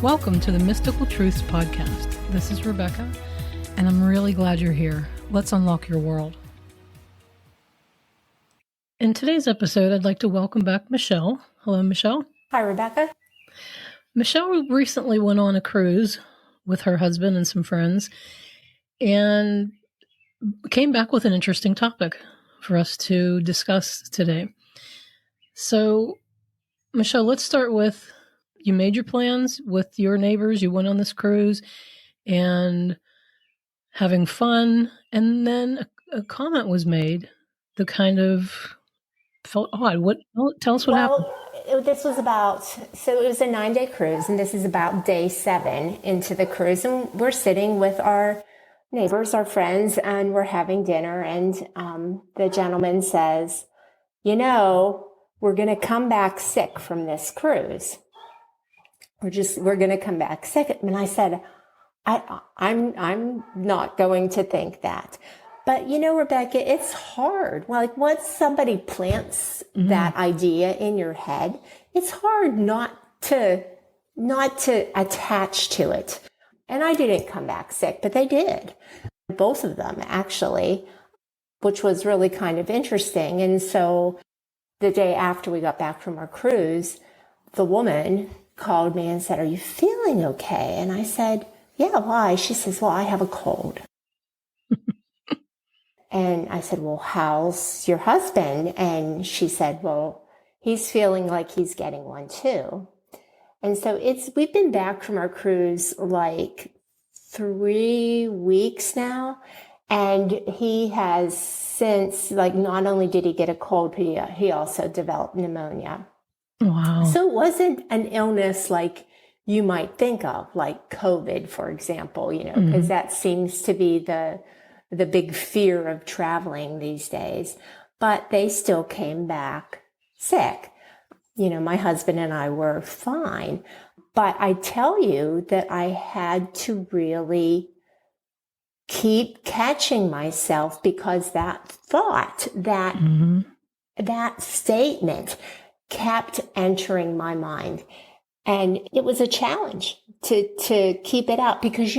Welcome to the Mystical Truths Podcast. This is Rebecca, and I'm really glad you're here. Let's unlock your world. In today's episode, I'd like to welcome back Michele. Hello, Michele. Hi, Rebecca. Michele recently went on a cruise with her husband and some friends and came back with an interesting topic for us to discuss today. So, Michele, let's start with, you made your plans with your neighbors, you went on this cruise and having fun, and then a comment was made that kind of felt odd. Tell us what happened. This was it was a 9-day cruise, and this is about day 7 into the cruise, and we're sitting with our neighbors, our friends, and we're having dinner, and the gentleman says, we're going to come back sick from this cruise. We're going to come back sick. And I said, I'm not going to think that. But Rebecca, it's hard. Like, once somebody plants that idea in your head, it's hard not to attach to it. And I didn't come back sick, but they did. Both of them, actually, which was really kind of interesting. And so the day after we got back from our cruise, the woman called me and said, "Are you feeling okay?" And I said, "Yeah, why?" She says, "Well, I have a cold." And I said, "Well, how's your husband?" And she said, "Well, he's feeling like he's getting one too." And so we've been back from our cruise like 3 weeks now. And he has since, not only did he get a cold, but he also developed pneumonia. Wow. So it wasn't an illness like you might think of, like COVID, for example, because that seems to be the big fear of traveling these days. But they still came back sick. My husband and I were fine. But I tell you that I had to really keep catching myself, because that thought, that statement kept entering my mind. And it was a challenge to keep it out, because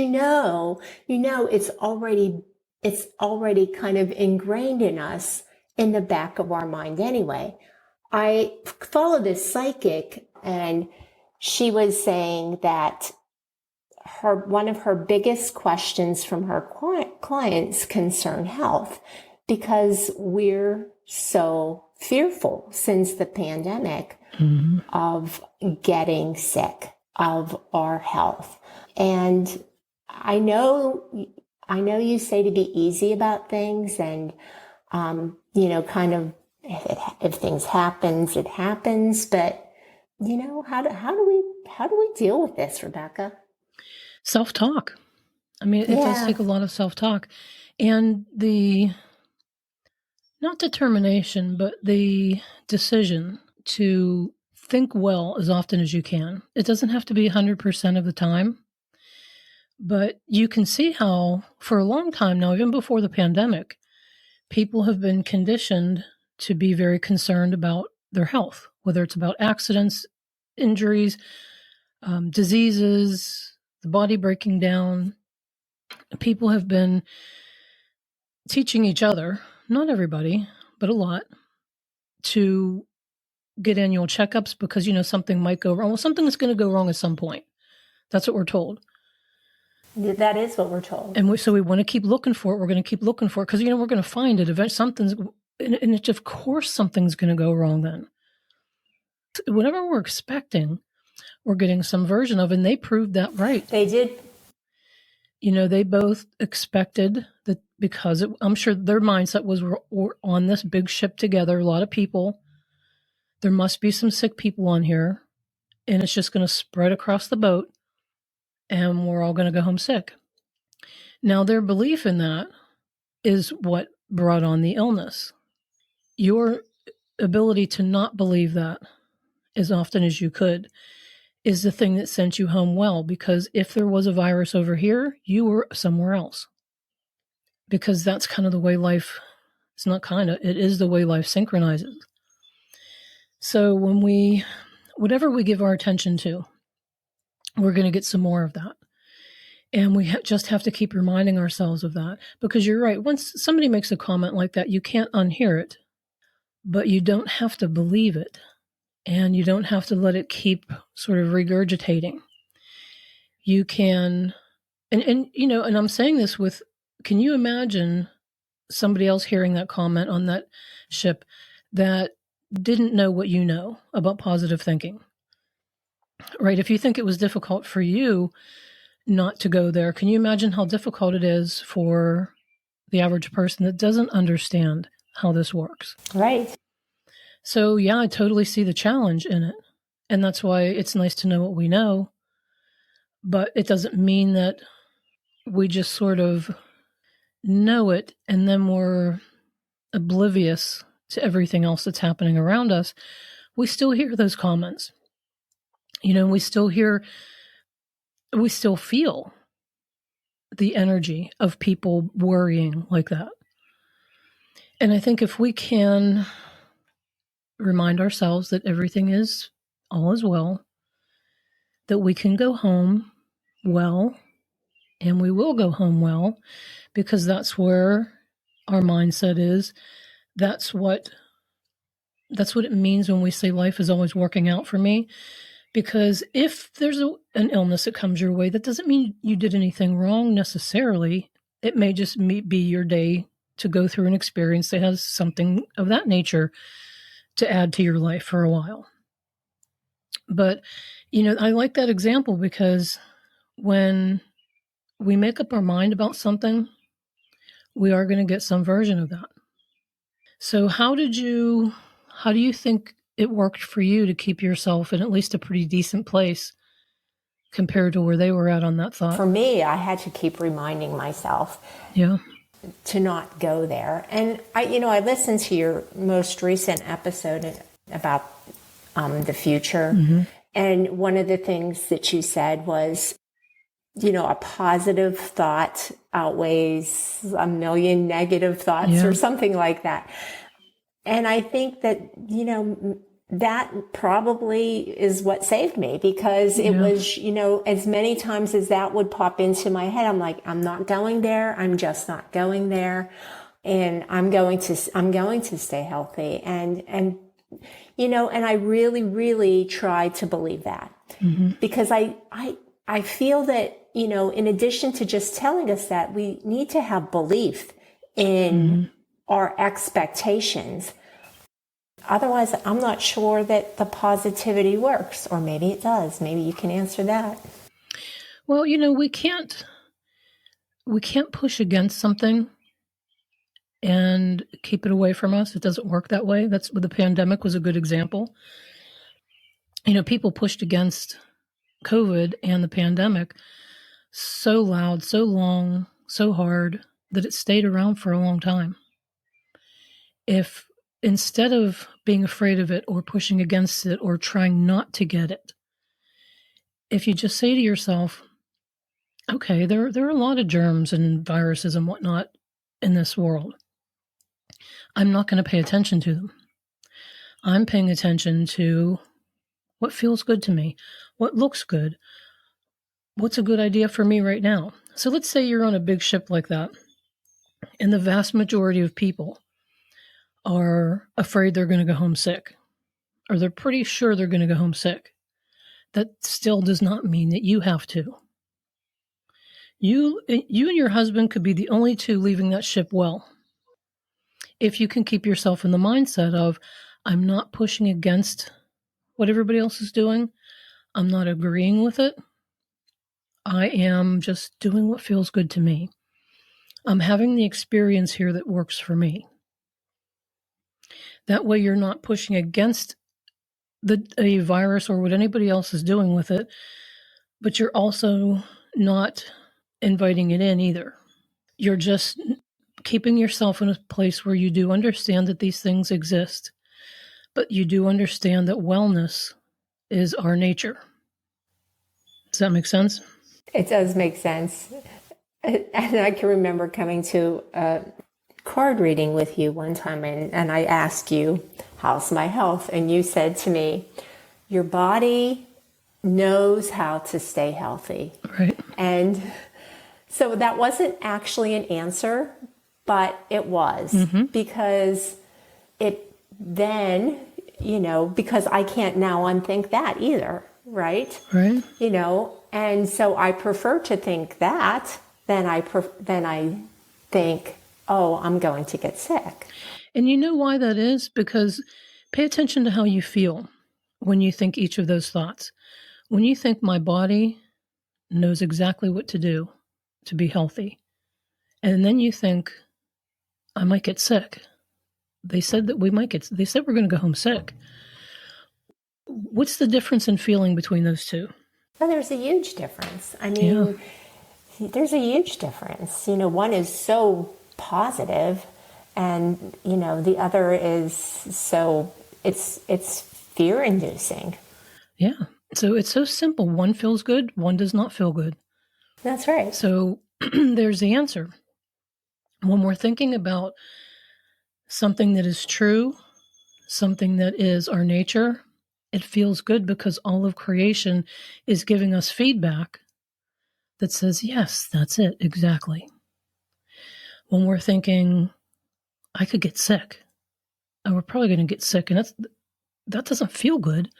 it's already kind of ingrained in us in the back of our mind anyway. I follow this psychic, and she was saying that one of her biggest questions from her clients concern health, because we're so fearful since the pandemic of getting sick, of our health. And I know you say to be easy about things, and kind of if things happens, it happens. But how do we deal with this, Rebecca? Self-talk. I mean, it does take a lot of self-talk, and not determination, but the decision to think well as often as you can. It doesn't have to be 100% of the time, but you can see how for a long time now, even before the pandemic, people have been conditioned to be very concerned about their health, whether it's about accidents, injuries, diseases, the body breaking down. People have been teaching each other, not everybody, but a lot, to get annual checkups because, something might go wrong. Well, something is going to go wrong at some point. That's what we're told. That is what we're told. And so we want to keep looking for it. We're going to keep looking for it because, we're going to find it. Eventually and of course something's going to go wrong then. Whatever we're expecting, we're getting some version of, and they proved that right. They did. They both expected that, because I'm sure their mindset was, we're on this big ship together, a lot of people. There must be some sick people on here, and it's just going to spread across the boat, and we're all going to go home sick. Now, their belief in that is what brought on the illness. Your ability to not believe that as often as you could is the thing that sent you home well, because if there was a virus over here, you were somewhere else. Because that's kind of the way life, it is the way life synchronizes. So whatever we give our attention to, we're going to get some more of that. And we just have to keep reminding ourselves of that, because you're right. Once somebody makes a comment like that, you can't unhear it, but you don't have to believe it, and you don't have to let it keep sort of regurgitating. You can, and I'm saying this with, can you imagine somebody else hearing that comment on that ship that didn't know what you know about positive thinking, right? If you think it was difficult for you not to go there, can you imagine how difficult it is for the average person that doesn't understand how this works? Right. So, yeah, I totally see the challenge in it. And that's why it's nice to know what we know. But it doesn't mean that we just sort of know it and then we're oblivious to everything else that's happening around us. We still hear those comments. We still feel the energy of people worrying like that. And I think if we can remind ourselves that everything is all is well, that we can go home well, and we will go home well, because that's where our mindset is. That's what it means when we say life is always working out for me. Because if there's an illness that comes your way, that doesn't mean you did anything wrong necessarily. It may just be your day to go through an experience that has something of that nature to add to your life for a while. But, I like that example, because when we make up our mind about something, we are going to get some version of that. So how do you think it worked for you to keep yourself in at least a pretty decent place compared to where they were at on that thought? For me, I had to keep reminding myself to not go there. And I listened to your most recent episode about the future. Mm-hmm. And one of the things that you said was, a positive thought outweighs a million negative thoughts or something like that. And I think that, that probably is what saved me, because it was, as many times as that would pop into my head, I'm like, I'm not going there. I'm just not going there. And I'm going to stay healthy. And I really, really try to believe that, because I feel that, in addition to just telling us that, we need to have belief in our expectations. Otherwise, I'm not sure that the positivity works, or maybe it does. Maybe you can answer that. Well, we can't push against something and keep it away from us. It doesn't work that way. That's what the pandemic was a good example. People pushed against COVID and the pandemic so loud, so long, so hard that it stayed around for a long time. If instead of being afraid of it or pushing against it or trying not to get it, if you just say to yourself, okay, there are a lot of germs and viruses and whatnot in this world. I'm not going to pay attention to them. I'm paying attention to what feels good to me, what looks good, what's a good idea for me right now. So let's say you're on a big ship like that, and the vast majority of people are afraid they're going to go home sick, or they're pretty sure they're going to go home sick. That still does not mean that you have to. You and your husband could be the only two leaving that ship well. If you can keep yourself in the mindset of, I'm not pushing against what everybody else is doing. I'm not agreeing with it. I am just doing what feels good to me. I'm having the experience here that works for me. That way you're not pushing against a virus or what anybody else is doing with it, but you're also not inviting it in either. You're just keeping yourself in a place where you do understand that these things exist, but you do understand that wellness is our nature. Does that make sense? It does make sense. And I can remember coming to a card reading with you one time, and I asked you, how's my health? And you said to me, your body knows how to stay healthy. Right. And so that wasn't actually an answer, but it was, because it then, because I can't now unthink that either, right? Right. And so I prefer to think that than I think, oh, I'm going to get sick. And you know why that is? Because pay attention to how you feel when you think each of those thoughts. When you think my body knows exactly what to do to be healthy, and then you think I might get sick. They said that they said we're going to go home sick. What's the difference in feeling between those two? Well, there's a huge difference. I mean, there's a huge difference. One is so positive, and the other is so it's fear-inducing. Yeah. So it's so simple. One feels good, one does not feel good. That's right. So there's the answer. When we're thinking about something that is true, something that is our nature, it feels good because all of creation is giving us feedback that says, yes, that's it, exactly. When we're thinking, I could get sick, and we're probably going to get sick, and that doesn't feel good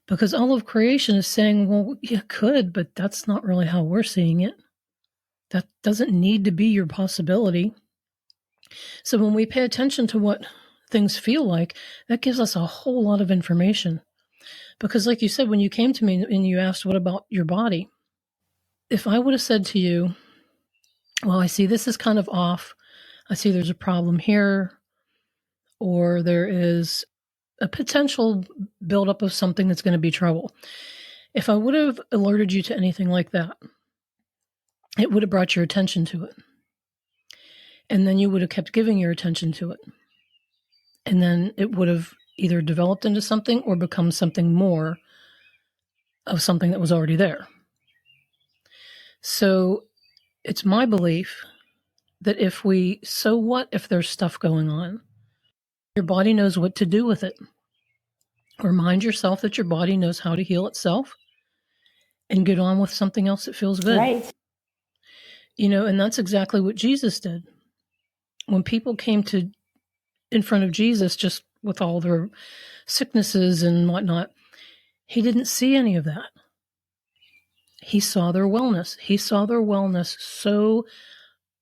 because all of creation is saying, well, you could, but that's not really how we're seeing it. That doesn't need to be your possibility. So when we pay attention to what things feel like, that gives us a whole lot of information. Because like you said, when you came to me and you asked, what about your body? If I would have said to you, well, I see this is kind of off. I see there's a problem here, or there is a potential buildup of something that's going to be trouble. If I would have alerted you to anything like that, it would have brought your attention to it. And then you would have kept giving your attention to it. And then it would have either developed into something or become something more of something that was already there. So it's my belief that so what if there's stuff going on? Your body knows what to do with it. Remind yourself that your body knows how to heal itself and get on with something else that feels good. Right. And that's exactly what Jesus did. When people came in front of Jesus just with all their sicknesses and whatnot, he didn't see any of that. He saw their wellness. He saw their wellness so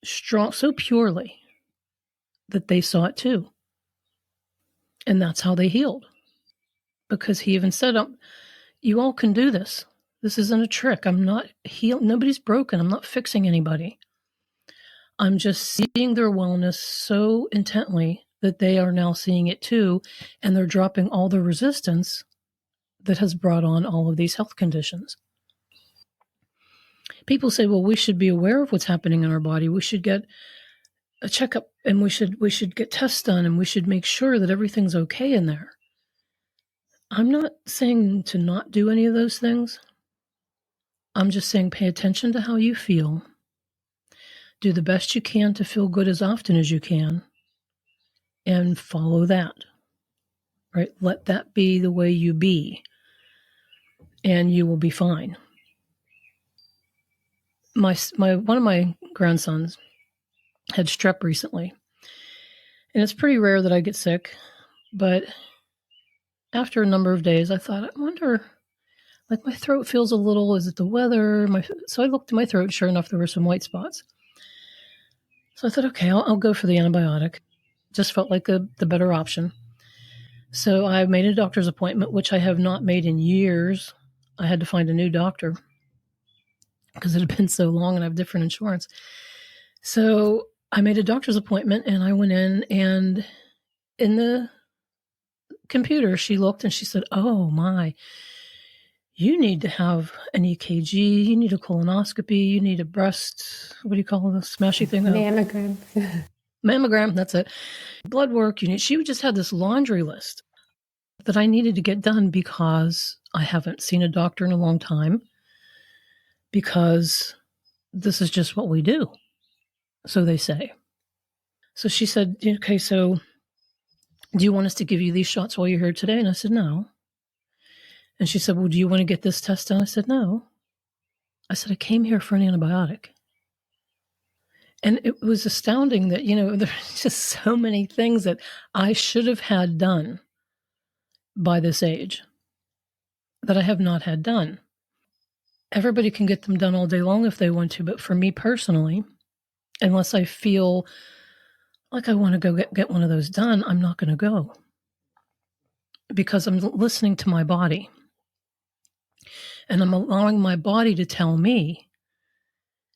strong, so purely that they saw it too. And that's how they healed. Because he even said, you all can do this. This isn't a trick. I'm not healed. Nobody's broken. I'm not fixing anybody. I'm just seeing their wellness so intently that they are now seeing it too. And they're dropping all the resistance that has brought on all of these health conditions. People say, well, we should be aware of what's happening in our body. We should get a checkup and we should get tests done and we should make sure that everything's okay in there. I'm not saying to not do any of those things. I'm just saying pay attention to how you feel. Do the best you can to feel good as often as you can. And follow that. Right? Let that be the way you be. And you will be fine. One of my grandsons had strep recently. And it's pretty rare that I get sick. But after a number of days, I thought, I wonder, like my throat feels a little, is it the weather? So I looked at my throat, and sure enough, there were some white spots. So I thought, okay, I'll go for the antibiotic. Just felt like the better option. So I made a doctor's appointment, which I have not made in years. I had to find a new doctor because it had been so long and I have different insurance. So I made a doctor's appointment and I went in, and in the computer, she looked and she said, oh my, you need to have an EKG, you need a colonoscopy, you need a breast, what do you call the smashy thing? Mammogram. Mammogram, that's it. Blood work, she just had this laundry list that I needed to get done because I haven't seen a doctor in a long time, because this is just what we do. So they say. So she said, okay, so do you want us to give you these shots while you're here today? And I said, no. And she said, well, do you want to get this test done? I said, no. I said, I came here for an antibiotic. And it was astounding that, there's just so many things that I should have had done by this age that I have not had done. Everybody can get them done all day long if they want to, but for me personally, unless I feel like I want to go get one of those done, I'm not going to go, because I'm listening to my body, and I'm allowing my body to tell me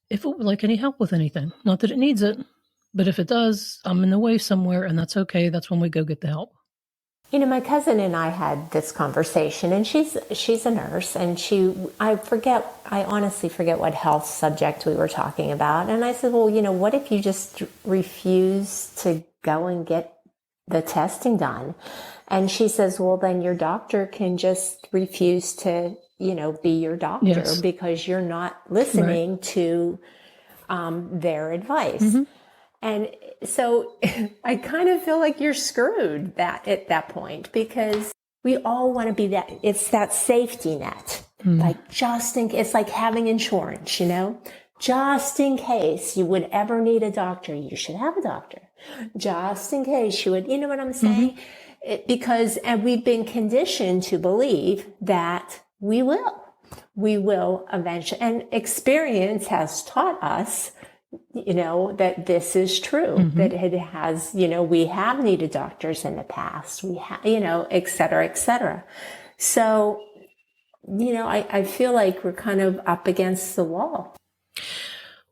if it would like any help with anything. Not that it needs it, but if it does, I'm in the way somewhere, and that's okay. That's when we go get the help. My cousin and I had this conversation, and she's a nurse, and I honestly forget what health subject we were talking about. And I said, well, what if you just refuse to go and get the testing done? And she says, well, then your doctor can just refuse to, be your doctor. Yes. Because you're not listening to their advice. Mm-hmm. And so I kind of feel like you're screwed at that point, because we all want to be it's that safety net. Mm. Like it's like having insurance, just in case you would ever need a doctor, you should have a doctor. Just in case you would, you know what I'm saying? Mm-hmm. And we've been conditioned to believe that we will eventually, and experience has taught us that this is true, mm-hmm. that it has, we have needed doctors in the past, we have, et cetera, et cetera. So, I feel like we're kind of up against the wall.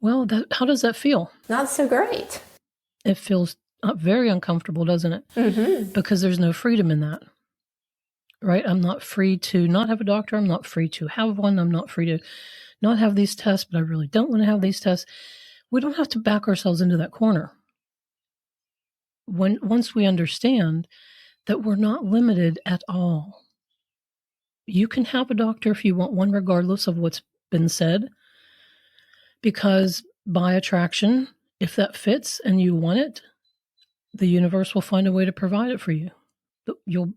Well, how does that feel? Not so great. It feels very uncomfortable, doesn't it? Mm-hmm. Because there's no freedom in that, right? I'm not free to not have a doctor. I'm not free to have one. I'm not free to not have these tests, but I really don't want to have these tests. We don't have to back ourselves into that corner. Once we understand that we're not limited at all. You can have a doctor if you want one, regardless of what's been said, because by attraction, if that fits and you want it, the universe will find a way to provide it for you.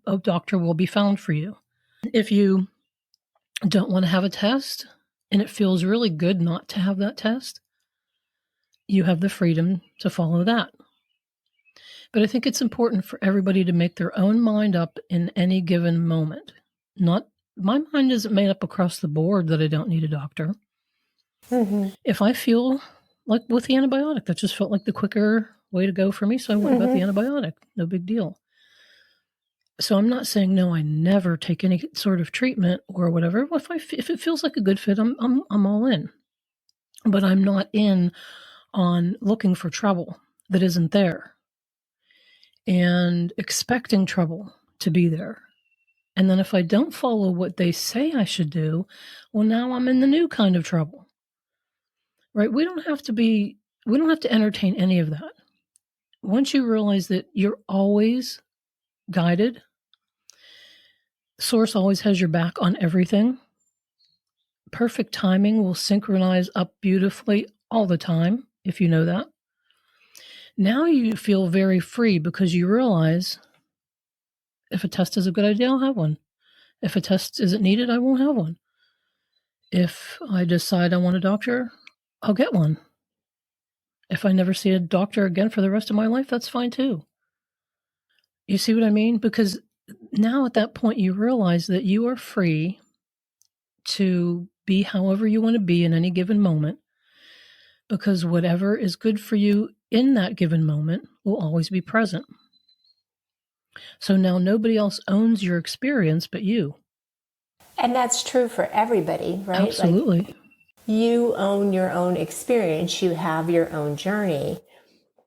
A doctor will be found for you. If you don't want to have a test and it feels really good not to have that test, you have the freedom to follow that. But I think it's important for everybody to make their own mind up in any given moment. My mind isn't made up across the board that I don't need a doctor. Mm-hmm. If I feel like with the antibiotic, that just felt like the quicker way to go for me, so I went about the antibiotic. No big deal. So I'm not saying no, I never take any sort of treatment or whatever. If it feels like a good fit, I'm all in. But I'm not in on looking for trouble that isn't there and expecting trouble to be there. And then if I don't follow what they say I should do, well, now I'm in the new kind of trouble, right? We don't have to entertain any of that. Once you realize that you're always guided, Source always has your back on everything. Perfect timing will synchronize up beautifully all the time, if you know that. Now you feel very free because you realize if a test is a good idea, I'll have one. If a test isn't needed, I won't have one. If I decide I want a doctor, I'll get one. If I never see a doctor again for the rest of my life, that's fine too. You see what I mean? Because now at that point, you realize that you are free to be however you want to be in any given moment, because whatever is good for you in that given moment will always be present. So now nobody else owns your experience but you. And that's true for everybody, right? Absolutely. Like, you own your own experience. You have your own journey.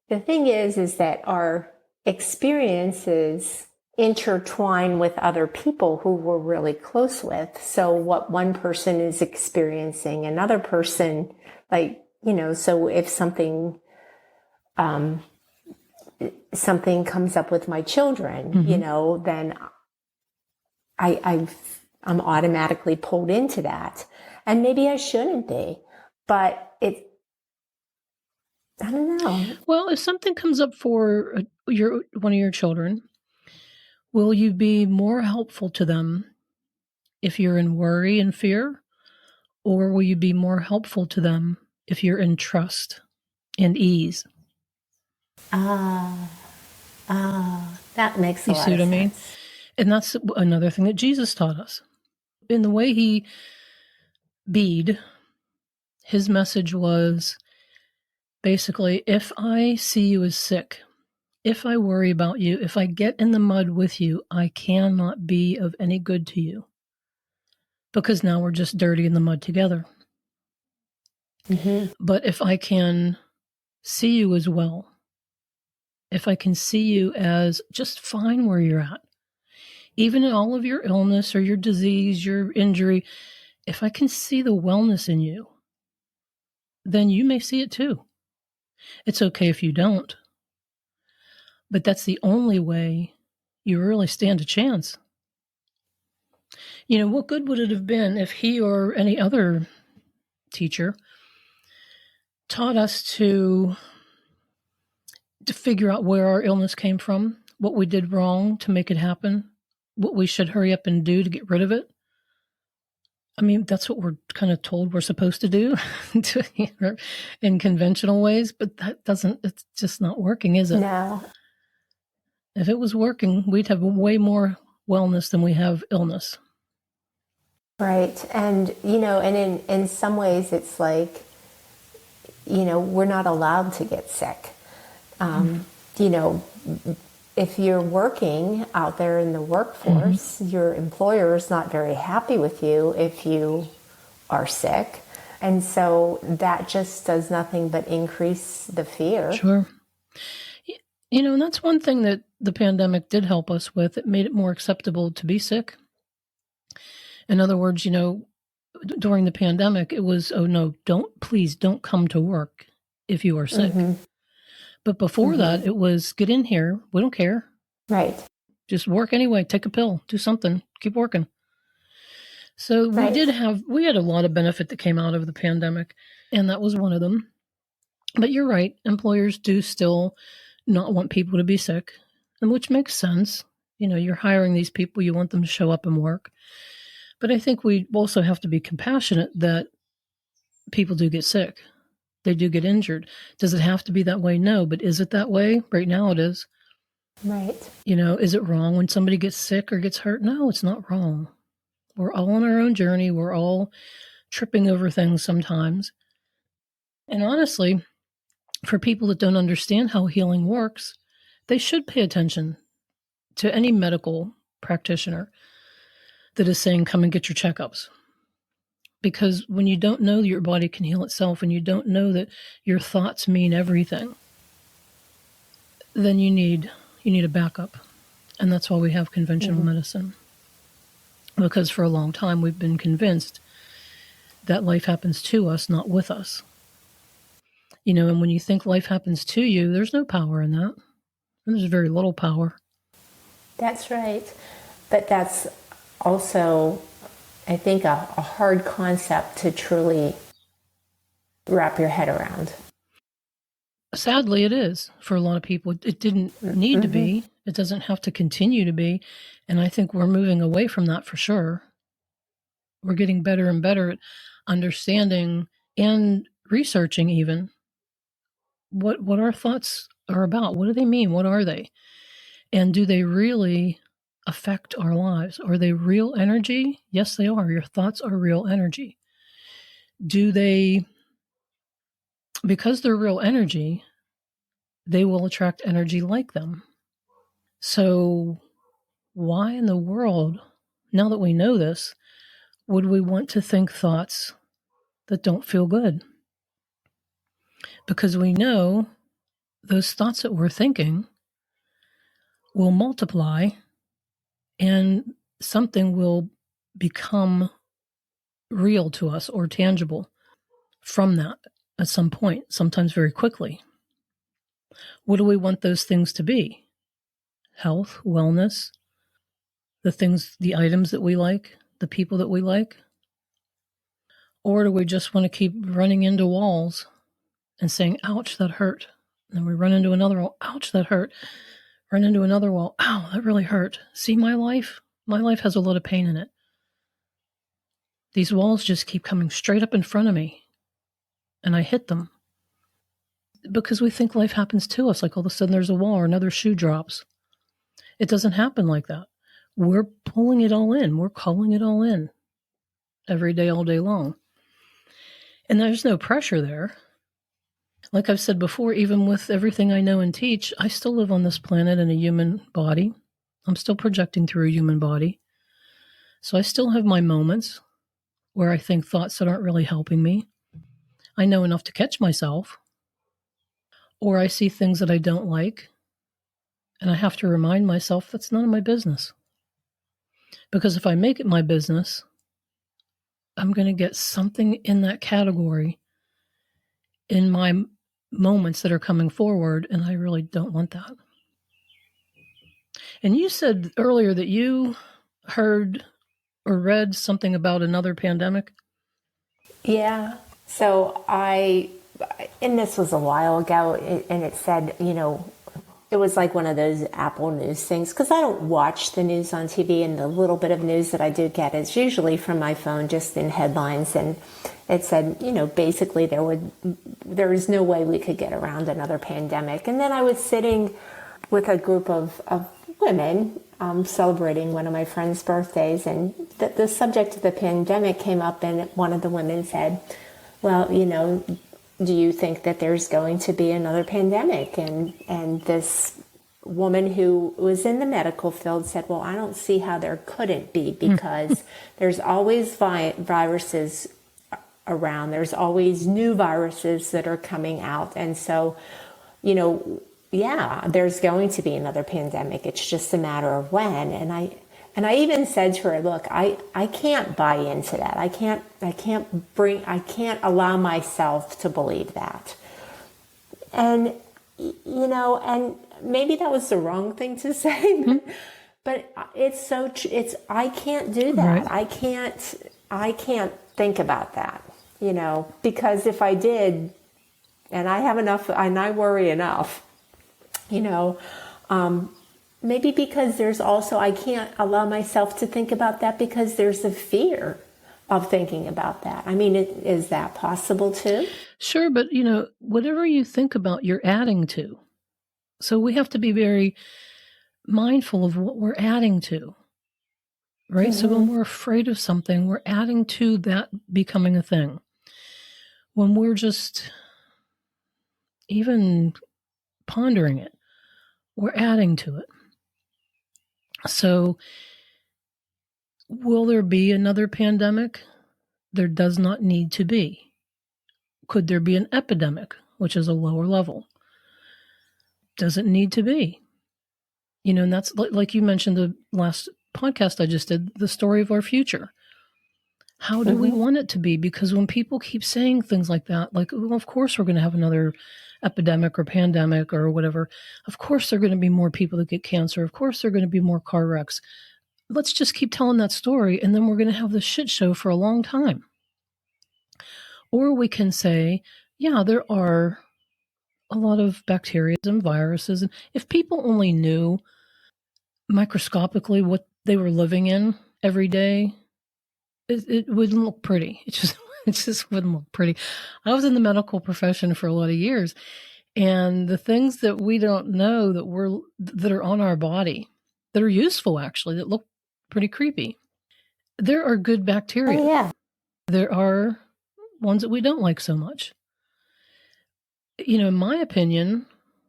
The thing is that our experiences intertwine with other people who we're really close with. So what one person is experiencing, another person, so if something comes up with my children, mm-hmm. Then I'm automatically pulled into that. And maybe I shouldn't be, but I don't know. Well, if something comes up for one of your children, will you be more helpful to them if you're in worry and fear? Or will you be more helpful to them if you're in trust and ease? That makes a You lot see of what I mean? sense. And that's another thing that Jesus taught us. In the way he bead, his message was basically, if I see you as sick, if I worry about you, if I get in the mud with you, I cannot be of any good to you. Because now we're just dirty in the mud together. Mm-hmm. But if I can see you as well, if I can see you as just fine where you're at, even in all of your illness or your disease, your injury, if I can see the wellness in you, then you may see it too. It's okay if you don't, but that's the only way you really stand a chance. You know, what good would it have been if he or any other teacher taught us to figure out where our illness came from, what we did wrong to make it happen, what we should hurry up and do to get rid of it? I mean, that's what we're kind of told we're supposed to do in conventional ways, but that doesn't, it's just not working, is it? No. If it was working, we'd have way more wellness than we have illness. Right. And, and in some ways it's like, we're not allowed to get sick. You know, if you're working out there in the workforce, your employer is not very happy with you if you are sick. And so that just does nothing but increase the fear. Sure. And that's one thing that the pandemic did help us with. It made it more acceptable to be sick. In other words, during the pandemic, it was, oh no, please don't come to work if you are sick. But before that, it was, get in here. We don't care. Right. Just work anyway. Take a pill. Do something. Keep working. So we had a lot of benefit that came out of the pandemic, and that was one of them. But you're right. Employers do still not want people to be sick, and which makes sense. You're hiring these people. You want them to show up and work. But I think we also have to be compassionate that people do get sick. They do get injured. Does it have to be that way? No. But is it that way? Right now it is. Right. Is it wrong when somebody gets sick or gets hurt? No, it's not wrong. We're all on our own journey. We're all tripping over things sometimes. And honestly, for people that don't understand how healing works, they should pay attention to any medical practitioner that is saying, come and get your checkups. Because when you don't know that your body can heal itself and you don't know that your thoughts mean everything, then you need a backup. And that's why we have conventional medicine. Because for a long time we've been convinced that life happens to us, not with us. And when you think life happens to you, there's no power in that. And there's very little power. That's right. But that's also, I think, a hard concept to truly wrap your head around. Sadly, it is for a lot of people. It didn't need to be. It doesn't have to continue to be. And I think we're moving away from that for sure. We're getting better and better at understanding and researching even what our thoughts are about. What do they mean? What are they? And do they really affect our lives? Are they real energy? Yes, they are. Your thoughts are real energy. Do they, because they're real energy, they will attract energy like them. So why in the world, now that we know this, would we want to think thoughts that don't feel good? Because we know those thoughts that we're thinking will multiply and something will become real to us or tangible from that at some point, sometimes very quickly. What do we want those things to be? Health, wellness, the items that we like, the people that we like? Or do we just want to keep running into walls and saying, ouch, that hurt? And then we run into another wall, ouch, that hurt. Run into another wall, ow, that really hurt. See my life? My life has a lot of pain in it. These walls just keep coming straight up in front of me, and I hit them. Because we think life happens to us, like all of a sudden there's a wall or another shoe drops. It doesn't happen like that. We're pulling it all in. We're calling it all in every day, all day long. And there's no pressure there. Like I've said before, even with everything I know and teach, I still live on this planet in a human body. I'm still projecting through a human body. So I still have my moments where I think thoughts that aren't really helping me. I know enough to catch myself. Or I see things that I don't like. And I have to remind myself that's none of my business. Because if I make it my business, I'm going to get something in that category in my moments that are coming forward, and I really don't want that. And you said earlier that you heard or read something about another pandemic. Yeah. So and this was a while ago, and it said, it was like one of those Apple News things, because I don't watch the news on TV, and the little bit of news that I do get is usually from my phone, just in headlines. And it said, basically there is no way we could get around another pandemic. And then I was sitting with a group of women celebrating one of my friend's birthdays, and the subject of the pandemic came up, and one of the women said, well, do you think that there's going to be another pandemic? And this woman who was in the medical field said, well, I don't see how there couldn't be, because there's always viruses around. There's always new viruses that are coming out. And so, yeah, there's going to be another pandemic. It's just a matter of when. And I even said to her, look, I can't buy into that. I can't allow myself to believe that. And, and maybe that was the wrong thing to say, but I can't do that. Right. I can't think about that, because if I did, and I have enough, and I worry enough, maybe because there's also, I can't allow myself to think about that because there's a fear of thinking about that. I mean, is that possible too? Sure, but whatever you think about, you're adding to. So we have to be very mindful of what we're adding to, right? Mm-hmm. So when we're afraid of something, we're adding to that becoming a thing. When we're just even pondering it, we're adding to it. So will there be another pandemic? There does not need to be. Could there be an epidemic, which is a lower level? Doesn't need to be. And that's like you mentioned the last podcast I just did, the story of our future. How do we want it to be? Because when people keep saying things like that, like, well, of course we're going to have another epidemic or pandemic or whatever. Of course there are going to be more people that get cancer. Of course there are going to be more car wrecks. Let's just keep telling that story, and then we're going to have this shit show for a long time. Or we can say, yeah, there are a lot of bacteria and viruses. And if people only knew microscopically what they were living in every day, it wouldn't look pretty. It just wouldn't look pretty. I was in the medical profession for a lot of years, and the things that we don't know that are on our body, that are useful actually, that look pretty creepy. There are good bacteria. Oh, yeah. There are ones that we don't like so much. In my opinion,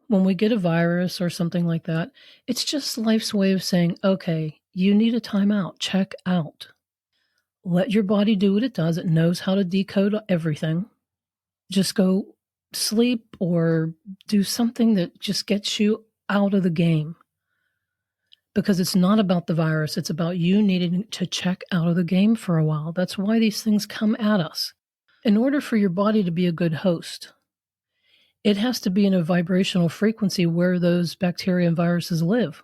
when we get a virus or something like that, it's just life's way of saying, okay, you need a timeout, check out. Let your body do what it does. It knows how to decode everything. Just go sleep or do something that just gets you out of the game. Because it's not about the virus. It's about you needing to check out of the game for a while. That's why these things come at us. In order for your body to be a good host, it has to be in a vibrational frequency where those bacteria and viruses live.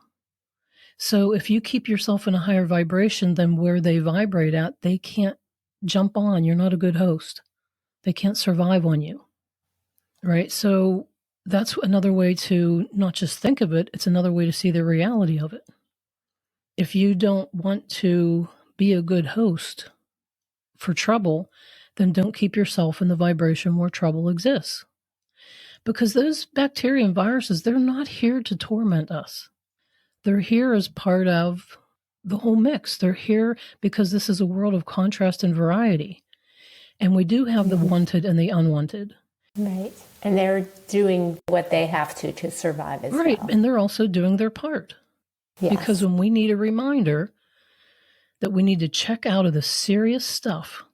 So if you keep yourself in a higher vibration than where they vibrate at, they can't jump on. You're not a good host. They can't survive on you, right? So that's another way to not just think of it, it's another way to see the reality of it. If you don't want to be a good host, for trouble, then don't keep yourself in the vibration where trouble exists. Because those bacteria and viruses, they're not here to torment us. They're here as part of the whole mix. They're here because this is a world of contrast and variety. And we do have the wanted and the unwanted. Right. And they're doing what they have to survive as well. Right. And they're also doing their part. Yes. Because when we need a reminder that we need to check out of the serious stuff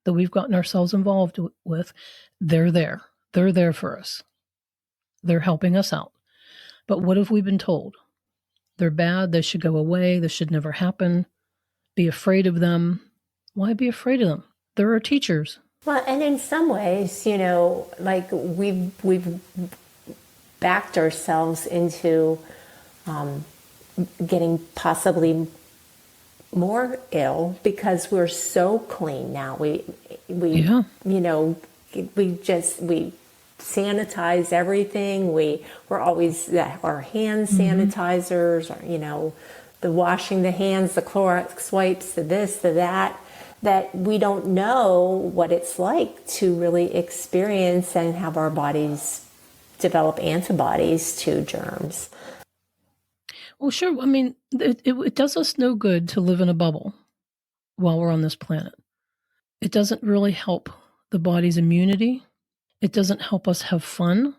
that we've gotten ourselves involved with, they're there. They're there for us. They're helping us out. But what have we been told? They're bad. They should go away. This should never happen. Be afraid of them. Why be afraid of them? They're our teachers. Well, and in some ways, you know, like we've backed ourselves into getting possibly more ill because we're so clean now. We Yeah. you know, we sanitize everything. We're always our hand sanitizers, or, you know, the washing the hands, the Clorox wipes, the this, the that we don't know what it's like to really experience and have our bodies develop antibodies to germs. Well, sure. I mean, it does us no good to live in a bubble while we're on this planet. It doesn't really help the body's immunity. It doesn't help us have fun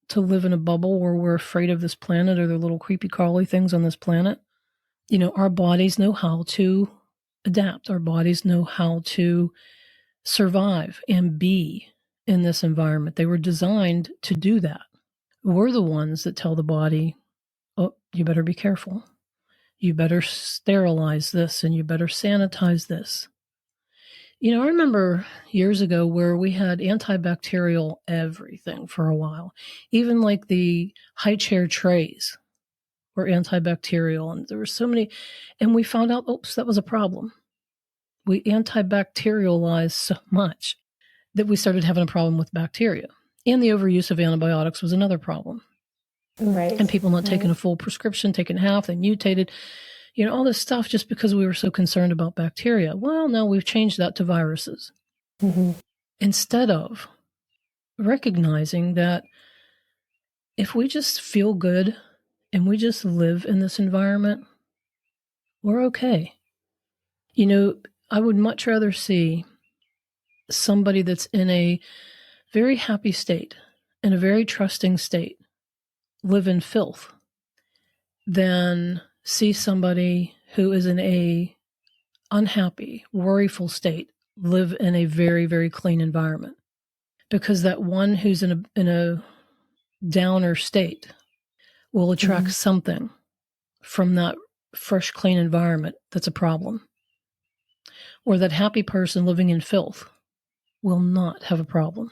to live in a bubble where we're afraid of this planet or the little creepy crawly things on this planet. You know, our bodies know how to adapt. Our bodies know how to survive and be in this environment. They were designed to do that. We're the ones that tell the body, oh, you better be careful. You better sterilize this and you better sanitize this. You know, I remember years ago where we had antibacterial everything for a while. Even like the high chair trays were antibacterial, and there were so many, and we found out, oops, that was a problem. We antibacterialized so much that we started having a problem with bacteria. And the overuse of antibiotics was another problem. Right. And people not taking a full prescription, taking half, they mutated, you know, all this stuff just because we were so concerned about bacteria. Well, now we've changed that to viruses. Instead of recognizing that if we just feel good and we just live in this environment, we're okay. You know, I would much rather see somebody that's in a very happy state, in a very trusting state, live in filth than see somebody who is in a unhappy, worryful state live in a very, very clean environment. Because that one who's in a downer state will attract something from that fresh, clean environment that's a problem. Or that happy person living in filth will not have a problem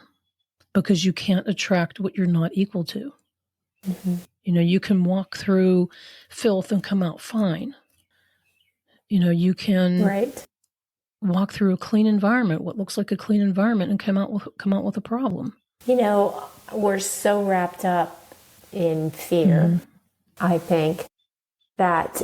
because you can't attract what you're not equal to. You know, you can walk through filth and come out fine. You know, you can walk through a clean environment, what looks like a clean environment, and come out with a problem. You know, we're so wrapped up in fear, I think, that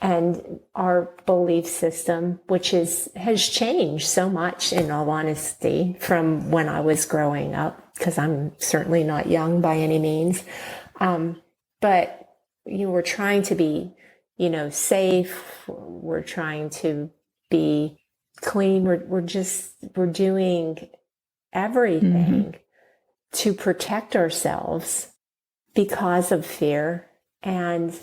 and our belief system, which has changed so much, in all honesty, from when I was growing up, because I'm certainly not young by any means. But you know, we're trying to be, you know, safe. We're trying to be clean. We're doing everything to protect ourselves because of fear. And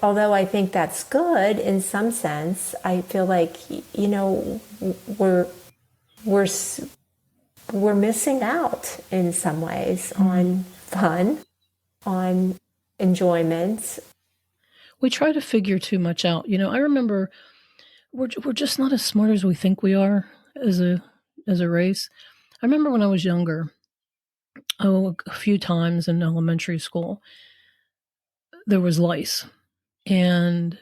although I think that's good in some sense, I feel like, you know, we're missing out in some ways on fun, on enjoyment. We try to figure too much out. You know, I remember we're just not as smart as we think we are as a race. I remember when I was younger, a few times in elementary school, there was lice, and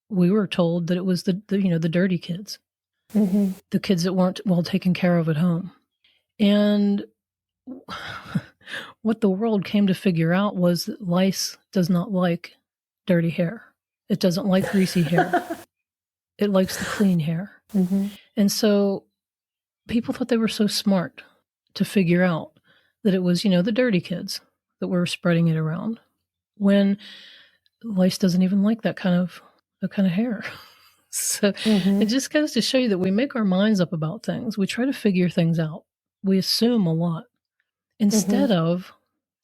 we were told that it was the dirty kids, the kids that weren't well taken care of at home. And what the world came to figure out was that lice does not like dirty hair. It doesn't like greasy hair. It likes the clean hair. And so people thought they were so smart to figure out that it was, the dirty kids that were spreading it around, when lice doesn't even like that kind of hair. So it just goes to show you that we make our minds up about things. We try to figure things out. We assume a lot instead of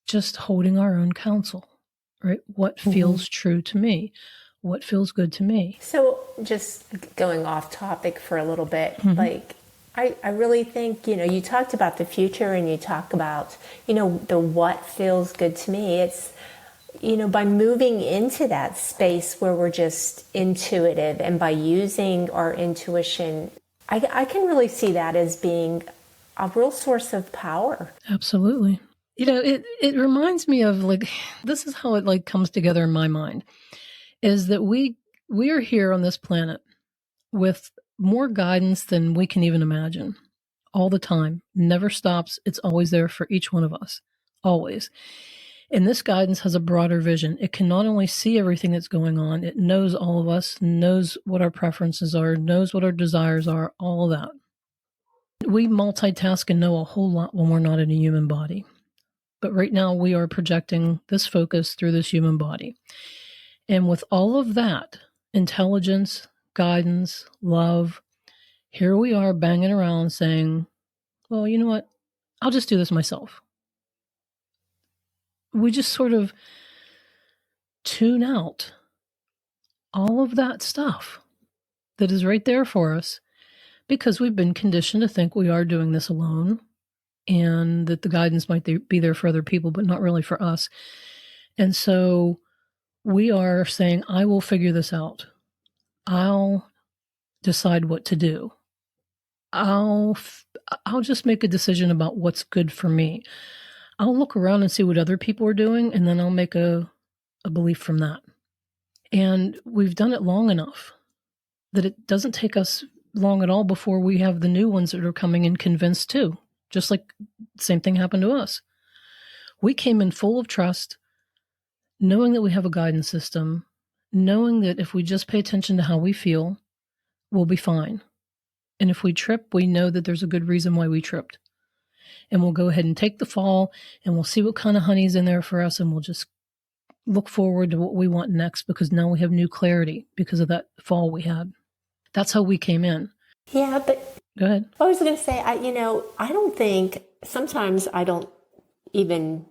just holding our own counsel, right? What feels true to me? What feels good to me? So just going off topic for a little bit, like I really think, you talked about the future and you talk about, the what feels good to me. It's, by moving into that space where we're just intuitive and by using our intuition, I can really see that as being a real source of power. Absolutely. It reminds me of, like, this is how it, like, comes together in my mind, is that we are here on this planet with more guidance than we can even imagine, all the time. Never stops. It's always there for each one of us, always. And this guidance has a broader vision. It can not only see everything that's going on, it knows all of us, knows what our preferences are, knows what our desires are, all of that. We multitask and know a whole lot when we're not in a human body. But right now we are projecting this focus through this human body. And with all of that, intelligence, guidance, love, here we are banging around saying, well, you know what? I'll just do this myself. We just sort of tune out all of that stuff that is right there for us because we've been conditioned to think we are doing this alone and that the guidance might be there for other people, but not really for us. And so we are saying, I will figure this out. I'll decide what to do. I'll just make a decision about what's good for me. I'll look around and see what other people are doing, and then I'll make a belief from that. And we've done it long enough that it doesn't take us long at all before we have the new ones that are coming in convinced too. Just like the same thing happened to us. We came in full of trust, knowing that we have a guidance system, knowing that if we just pay attention to how we feel, we'll be fine. And if we trip, we know that there's a good reason why we tripped. And we'll go ahead and take the fall, and we'll see what kind of honey's in there for us, and we'll just look forward to what we want next, because now we have new clarity because of that fall we had. That's how we came in. Yeah, but go ahead. I was going to say, I don't think, sometimes I don't even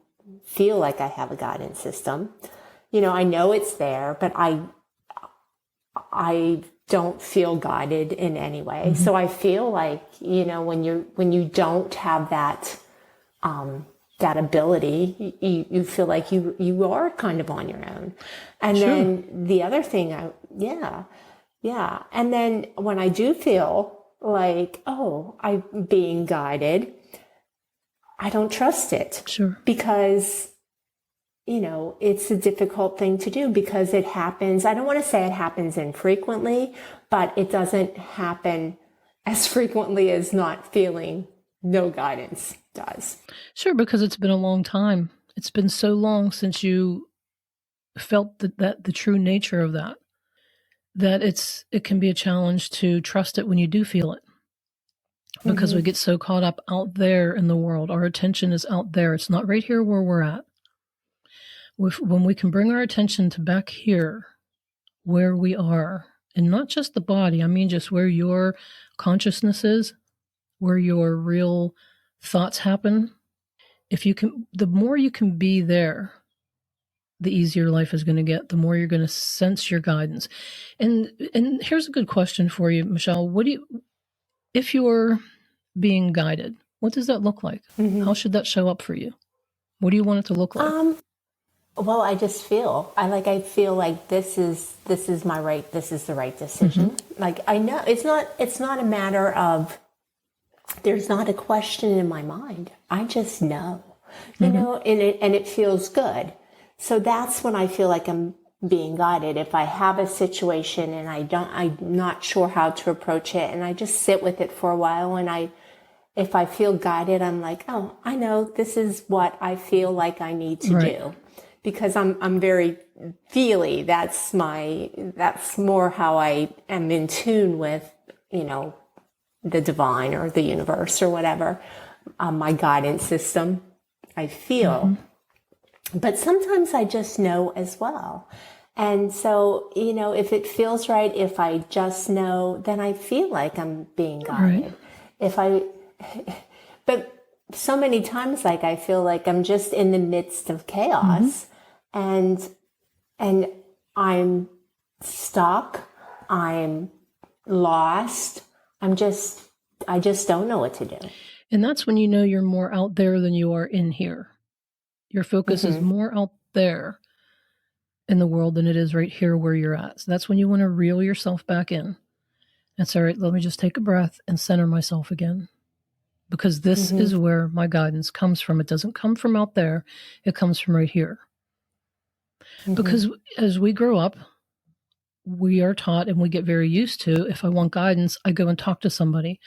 feel like I have a guidance system. I know it's there, but I don't feel guided in any way. So I feel like, when you don't have that, that ability, you feel like you are kind of on your own. And Sure. then the other thing, yeah. And then when I do feel like, I'm being guided, I don't trust it. Sure. Because, it's a difficult thing to do because it happens. I don't want to say it happens infrequently, but it doesn't happen as frequently as not feeling no guidance does. Sure, because it's been a long time. It's been so long since you felt that the true nature of that it can be a challenge to trust it when you do feel it. Because we get so caught up out there in the world. Our attention is out there. It's not right here where we're at. When we can bring our attention to back here, where we are, and not just the body, I mean just where your consciousness is, where your real thoughts happen. If you can, the more you can be there, the easier life is going to get, the more you're going to sense your guidance. And here's a good question for you, Michele. If you're being guided, what does that look like? How should that show up for you? What do you want it to look like? Well, I just feel, I feel like this is the right decision. Like, I know it's not a matter of, there's not a question in my mind. I just know, and it feels good. So that's when I feel like I'm being guided. If I have a situation and I'm not sure how to approach it, and I just sit with it for a while, and if I feel guided, I'm like, I know this is what I feel like I need to do, because I'm very feely. That's more how I am in tune with, the divine or the universe or whatever, my guidance system, I feel. But sometimes I just know as well. And so, if it feels right, if I just know, then I feel like I'm being guided. Right. But so many times, like, I feel like I'm just in the midst of chaos and I'm stuck. I'm lost. I just don't know what to do. And that's when you know you're more out there than you are in here. Your focus is more out there in the world than it is right here where you're at. So that's when you want to reel yourself back in and say, all right, let me just take a breath and center myself again. Because this is where my guidance comes from. It doesn't come from out there. It comes from right here. Because as we grow up, we are taught and we get very used to, if I want guidance, I go and talk to somebody.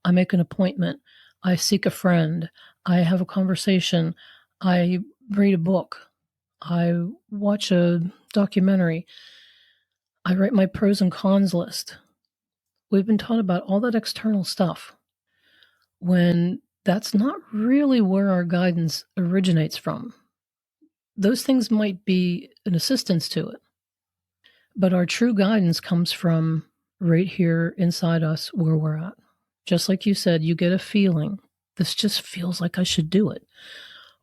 I make an appointment. I seek a friend. I have a conversation. I read a book. I watch a documentary. I write my pros and cons list. We've been taught about all that external stuff when that's not really where our guidance originates from. Those things might be an assistance to it, but our true guidance comes from right here inside us where we're at. Just like you said, you get a feeling. This just feels like I should do it.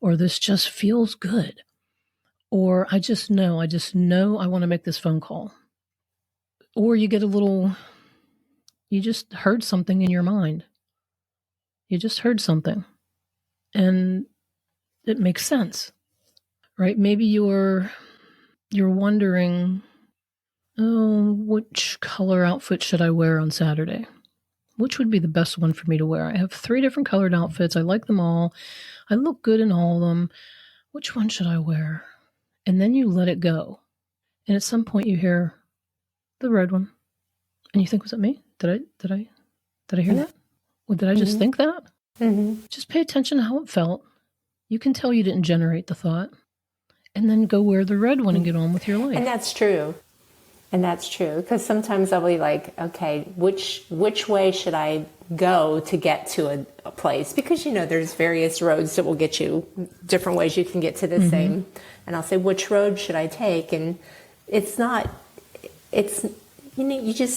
Or this just feels good. Or I just know I want to make this phone call. Or you get you just heard something in your mind. You just heard something. And it makes sense, right? Maybe you're wondering, which color outfit should I wear on Saturday? Which would be the best one for me to wear? I have 3 different colored outfits. I like them all. I look good in all of them. Which one should I wear? And then you let it go. And at some point you hear the red one. And you think, was that me? Did I hear that? Or did I just think that? Just pay attention to how it felt. You can tell you didn't generate the thought. And then go wear the red one and get on with your life. And that's true. Because sometimes I'll be like, okay, which way should I go to get to a place? Because, there's various roads that will get you, different ways you can get to the same. And I'll say, which road should I take? And you just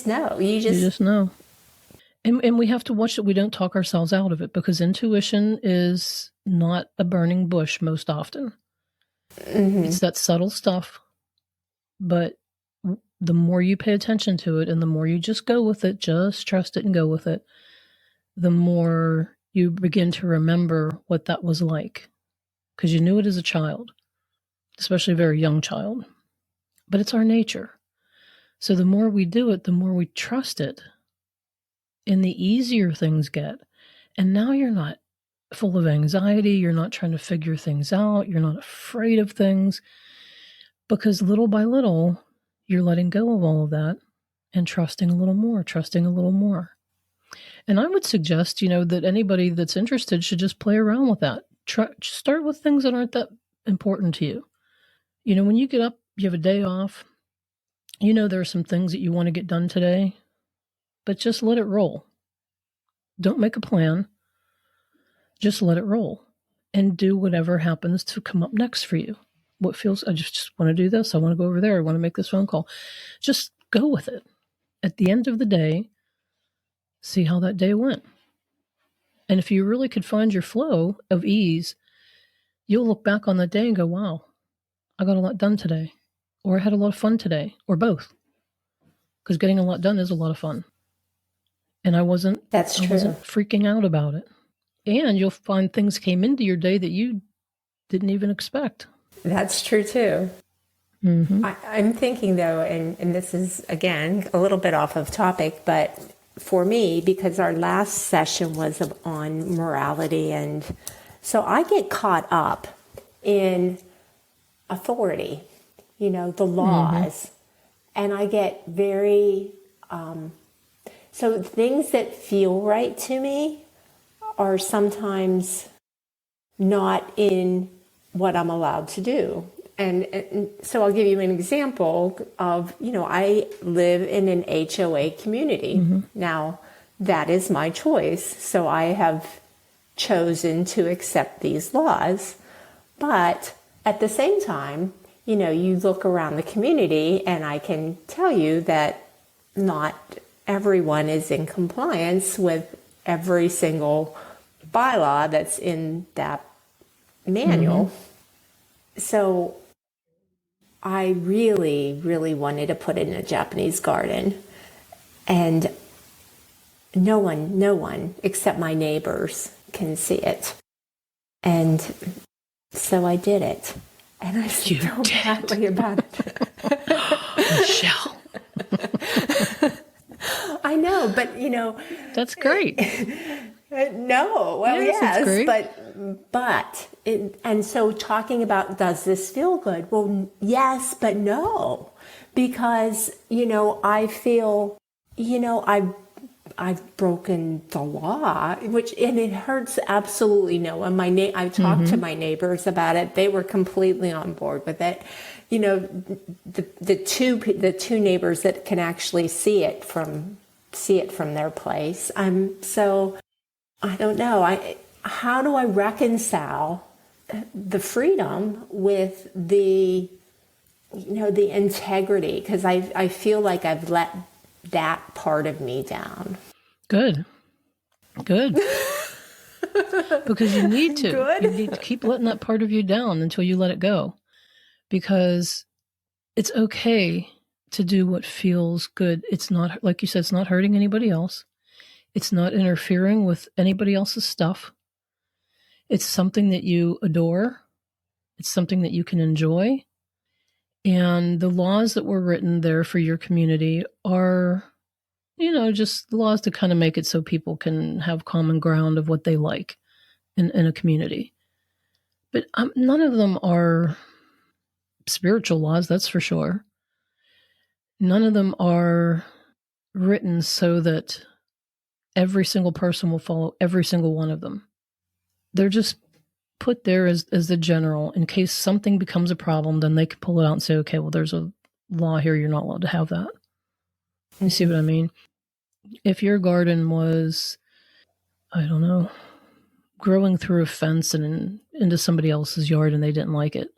know. You just know. And we have to watch that we don't talk ourselves out of it, because intuition is not a burning bush most often. It's that subtle stuff. But the more you pay attention to it and the more you just go with it, just trust it and go with it, the more you begin to remember what that was like. Because you knew it as a child, especially a very young child. But it's our nature. So the more we do it, the more we trust it. And the easier things get. And now you're not full of anxiety. You're not trying to figure things out. You're not afraid of things. Because little by little, you're letting go of all of that and trusting a little more. And I would suggest, that anybody that's interested should just play around with that. Start with things that aren't that important to you. When you get up, you have a day off, there are some things that you want to get done today, but just let it roll. Don't make a plan. Just let it roll and do whatever happens to come up next for you. I just want to do this. I want to go over there. I want to make this phone call. Just go with it. At the end of the day, see how that day went. And if you really could find your flow of ease, you'll look back on that day and go, wow, I got a lot done today. Or I had a lot of fun today. Or both. Because getting a lot done is a lot of fun. And I wasn't freaking out about it. And you'll find things came into your day that you didn't even expect. That's true too. I'm thinking though, and this is again a little bit off of topic, but for me, because our last session was on morality, and so I get caught up in authority, the laws, and I get very, so things that feel right to me are sometimes not in what I'm allowed to do. And so I'll give you an example of, I live in an HOA community. Now, that is my choice. So I have chosen to accept these laws. But at the same time, you look around the community, and I can tell you that not everyone is in compliance with every single bylaw that's in that manual. So I really, really wanted to put it in a Japanese garden, and no one except my neighbors can see it. And so I did it. And I feel badly about it. Michele. I know, but That's great. No, well, yes, great. but and so talking about, does this feel good? Well, yes, but no, because I feel I've broken the law, and it hurts absolutely no one. I talked to my neighbors about it; they were completely on board with it. The two neighbors that can actually see it from their place. So I don't know. How do I reconcile the freedom with the integrity? Because I feel like I've let that part of me down. Good. Because you need to. Good. You need to keep letting that part of you down until you let it go. Because it's okay to do what feels good. It's not, like you said, it's not hurting anybody else. It's not interfering with anybody else's stuff. It's something that you adore. It's something that you can enjoy. And the laws that were written there for your community are, just laws to kind of make it so people can have common ground of what they like in a community. But none of them are spiritual laws, that's for sure. None of them are written so that every single person will follow every single one of them. They're just put there as the general, in case something becomes a problem, then they can pull it out and say, okay, well, there's a law here, you're not allowed to have that. You see what I mean? If your garden was, I don't know, growing through a fence and into somebody else's yard and they didn't like it,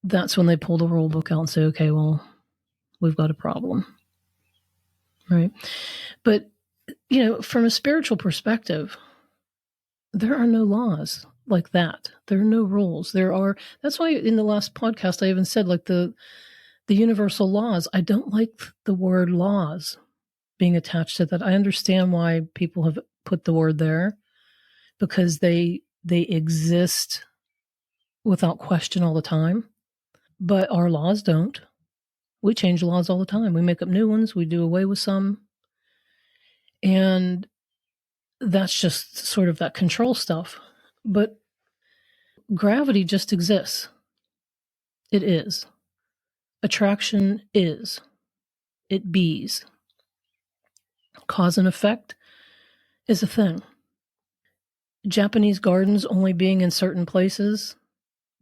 that's when they pull the rule book out and say, okay, well, we've got a problem. Right? But, from a spiritual perspective, there are no laws like that. There are no rules. That's why in the last podcast I even said, like, the universal laws. I don't like the word laws being attached to that. I understand why people have put the word there, because they exist without question all the time. But our laws don't. We change laws all the time. We make up new ones. We do away with some. And that's just sort of that control stuff. But gravity just exists. It is. Attraction is. It bees. Cause and effect is a thing. Japanese gardens only being in certain places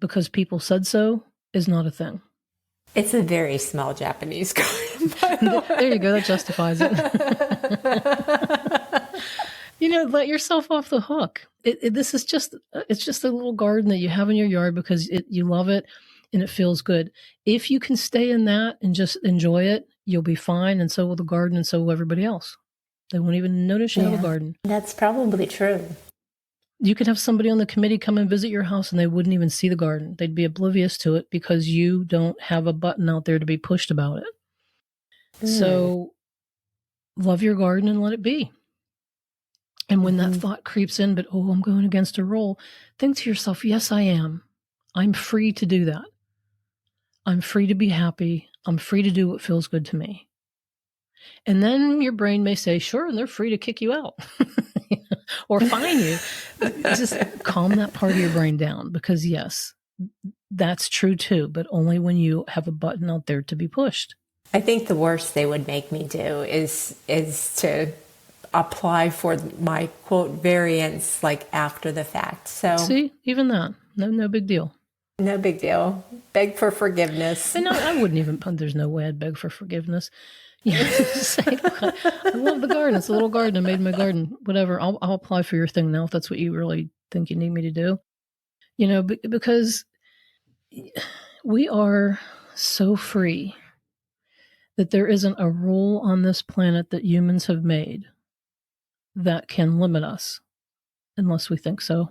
because people said so is not a thing. It's a very small Japanese garden. There you go. That justifies it. Let yourself off the hook. This is just a little garden that you have in your yard because you love it and it feels good. If you can stay in that and just enjoy it, you'll be fine. And so will the garden, and so will everybody else. They won't even notice you have a garden. That's probably true. You could have somebody on the committee come and visit your house and they wouldn't even see the garden. They'd be oblivious to it because you don't have a button out there to be pushed about it. So love your garden and let it be. And when that thought creeps in, but, I'm going against a rule, think to yourself, yes, I am. I'm free to do that. I'm free to be happy. I'm free to do what feels good to me. And then your brain may say, sure, and they're free to kick you out or fine you. Just calm that part of your brain down, because yes, that's true too, but only when you have a button out there to be pushed. I think the worst they would make me do is to apply for my quote variance like after the fact. So see, even that, no big deal. No big deal. Beg for forgiveness. And I wouldn't even, there's no way I'd beg for forgiveness. Yeah, say, I love the garden. It's a little garden. I made my garden. Whatever. I'll apply for your thing now if that's what you really think you need me to do. Because we are so free that there isn't a rule on this planet that humans have made that can limit us unless we think so.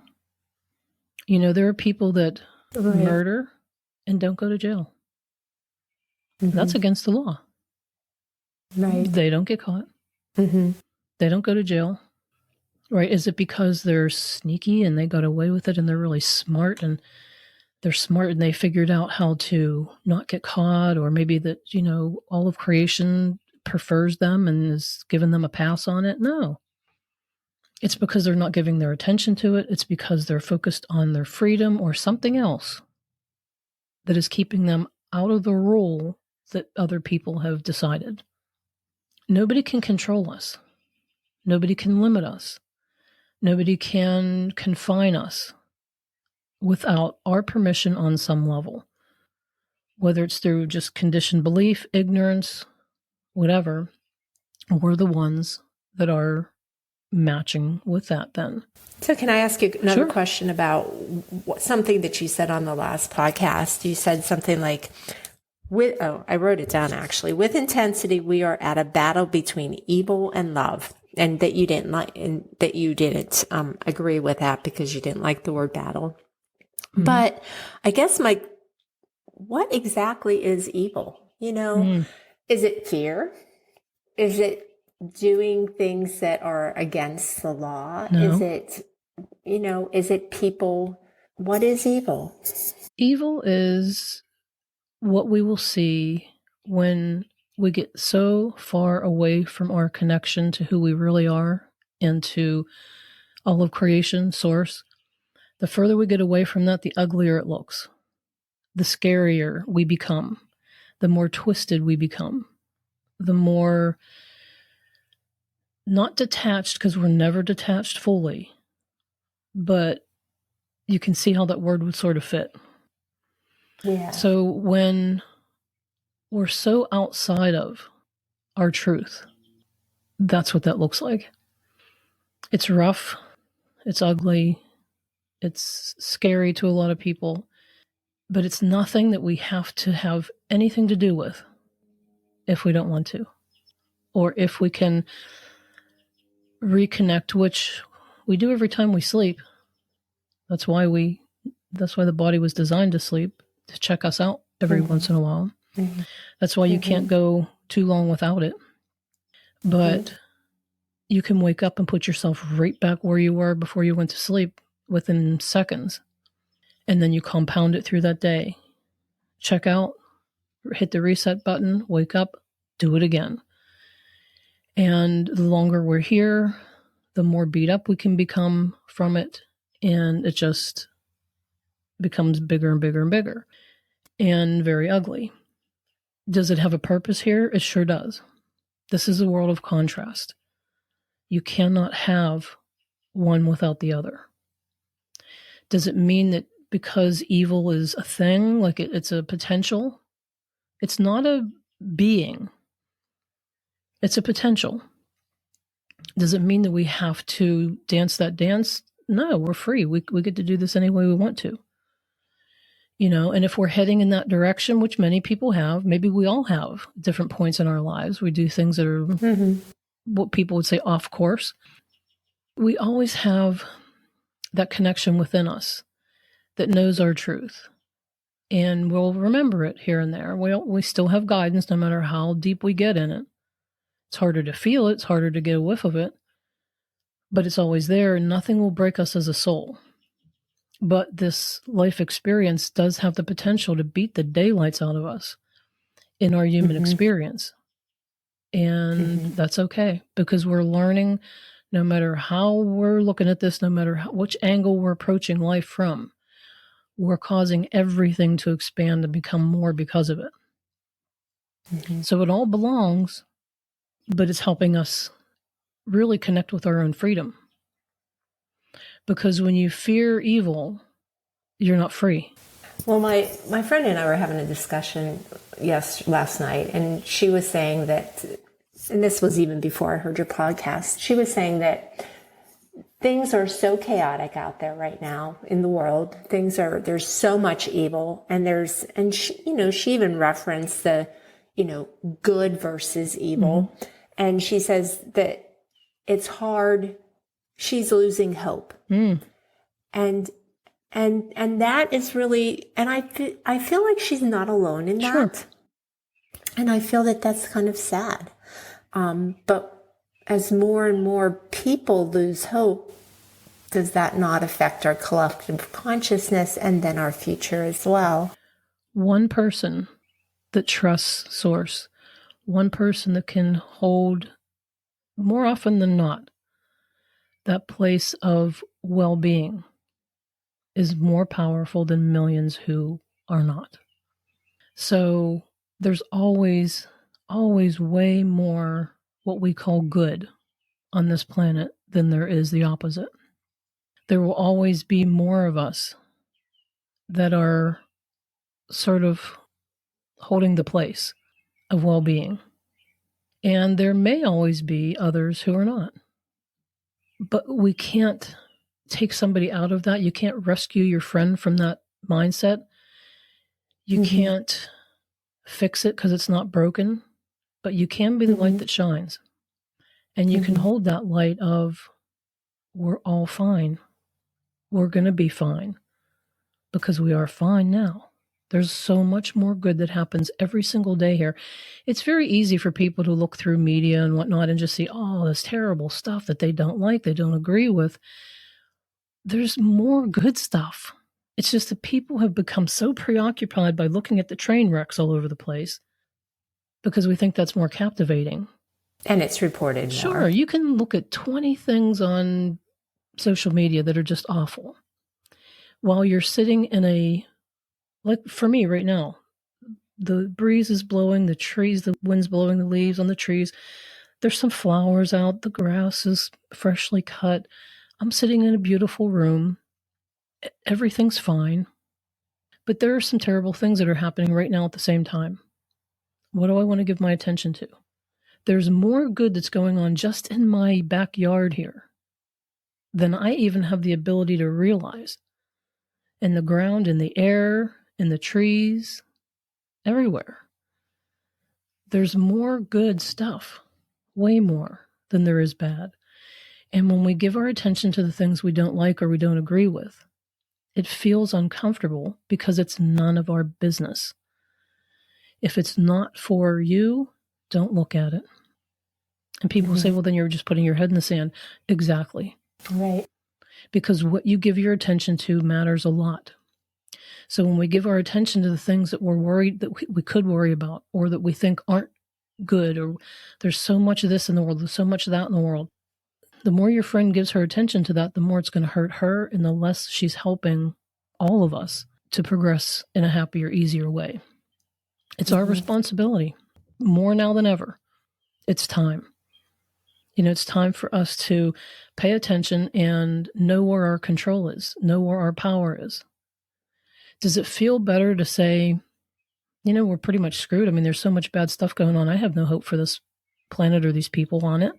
There are people that murder and don't go to jail. That's against the law. Right. They don't get caught. They don't go to jail. Right. Is it because they're sneaky and they got away with it and they're really smart and they figured out how to not get caught, or maybe that, all of creation prefers them and is giving them a pass on it? No. It's because they're not giving their attention to it. It's because they're focused on their freedom or something else that is keeping them out of the rule that other people have decided. Nobody can control us. Nobody can limit us. Nobody can confine us without our permission on some level, whether it's through just conditioned belief, ignorance, whatever. We're the ones that are matching with that then. So can I ask you another question about something that you said on the last podcast? You said something like, I wrote it down actually. With intensity, we are at a battle between evil and love. And that you didn't agree with that because you didn't like the word battle. Mm-hmm. But I guess what exactly is evil? Is it fear? Is it doing things that are against the law? No. Is it people? What is evil? Evil is what we will see when we get so far away from our connection to who we really are and to all of creation, source. The further we get away from that, the uglier it looks. The scarier we become. The more twisted we become. The more not detached, because we're never detached fully, but you can see how that word would sort of fit. Yeah. So when we're so outside of our truth, that's what that looks like. It's rough. It's ugly. It's scary to a lot of people, but it's nothing that we have to have anything to do with if we don't want to, or if we can reconnect, which we do every time we sleep. That's why the body was designed to sleep, to check us out every once in a while. That's why you can't go too long without it. But you can wake up and put yourself right back where you were before you went to sleep within seconds. And then you compound it through that day. Check out, hit the reset button, wake up, do it again. And the longer we're here, the more beat up we can become from it. And it just becomes bigger and bigger and bigger and very ugly. Does it have a purpose here? It sure does. This is a world of contrast. You cannot have one without the other. Does it mean that because evil is a thing, like it's a potential? It's not a being. It's a potential. Does it mean that we have to dance that dance? No, we're free. We get to do this any way we want to. And if we're heading in that direction, which many people have, maybe we all have different points in our lives. We do things that are what people would say off course. We always have that connection within us that knows our truth. And we'll remember it here and there. We still have guidance no matter how deep we get in it. It's harder to feel it. It's harder to get a whiff of it. But it's always there, and nothing will break us as a soul. But this life experience does have the potential to beat the daylights out of us in our human experience. And that's okay, because we're learning, no matter how we're looking at this, no matter which angle we're approaching life from, we're causing everything to expand and become more because of it. So it all belongs, but it's helping us really connect with our own freedom. Because when you fear evil, you're not free. Well, my friend and I were having a discussion last night, and she was saying that, and this was even before I heard your podcast, she was saying that things are so chaotic out there right now in the world. There's so much evil, and she even referenced the, good versus evil. And she says that it's hard. She's losing hope. And that is really, and I feel like she's not alone in that. Sure. And I feel that that's kind of sad. But as more and more people lose hope, does that not affect our collective consciousness and then our future as well? One person that trusts Source, one person that can hold, more often than not, that place of well-being is more powerful than millions who are not. So there's always way more what we call good on this planet than there is the opposite. There will always be more of us that are sort of holding the place of well-being. And there may always be others who are not. But we can't take somebody out of that. You can't rescue your friend from that mindset. You can't fix it because it's not broken, but you can be the light that shines. And you can hold that light of, we're all fine. We're going to be fine because we are fine now. There's so much more good that happens every single day here. It's very easy for people to look through media and whatnot and just see, oh, this terrible stuff that they don't like, they don't agree with. There's more good stuff. It's just that people have become so preoccupied by looking at the train wrecks all over the place because we think that's more captivating. And it's reported more. Sure, you can look at 20 things on social media that are just awful while you're sitting in a, like for me right now, the breeze is blowing, the trees, the wind's blowing the leaves on the trees. There's some flowers out. The grass is freshly cut. I'm sitting in a beautiful room. Everything's fine. But there are some terrible things that are happening right now at the same time. What do I want to give my attention to? There's more good that's going on just in my backyard here than I even have the ability to realize. In the ground, in the air, in the trees, everywhere. There's more good stuff, way more than there is bad. And when we give our attention to the things we don't like or we don't agree with, it feels uncomfortable because it's none of our business. If it's not for you, don't look at it. And people say, well, then you're just putting your head in the sand. Exactly. Right. Because what you give your attention to matters a lot. So when we give our attention to the things that we're worried that we could worry about or that we think aren't good, or there's so much of this in the world, there's so much of that in the world, the more your friend gives her attention to that, the more it's going to hurt her and the less she's helping all of us to progress in a happier, easier way. It's our responsibility, more now than ever. It's time. It's time for us to pay attention and know where our control is, know where our power is. Does it feel better to say, we're pretty much screwed? I mean, there's so much bad stuff going on. I have no hope for this planet or these people on it.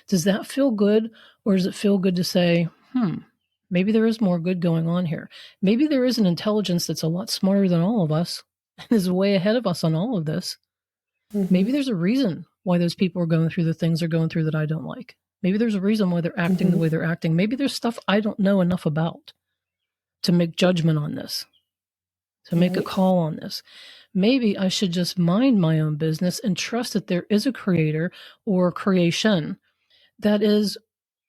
Does that feel good? Or does it feel good to say, maybe there is more good going on here. Maybe there is an intelligence that's a lot smarter than all of us and is way ahead of us on all of this. Maybe there's a reason why those people are going through the things they're going through that I don't like. Maybe there's a reason why they're acting the way they're acting. Maybe there's stuff I don't know enough about to make judgment on this, to make a call on this. Maybe I should just mind my own business and trust that there is a creator or creation that is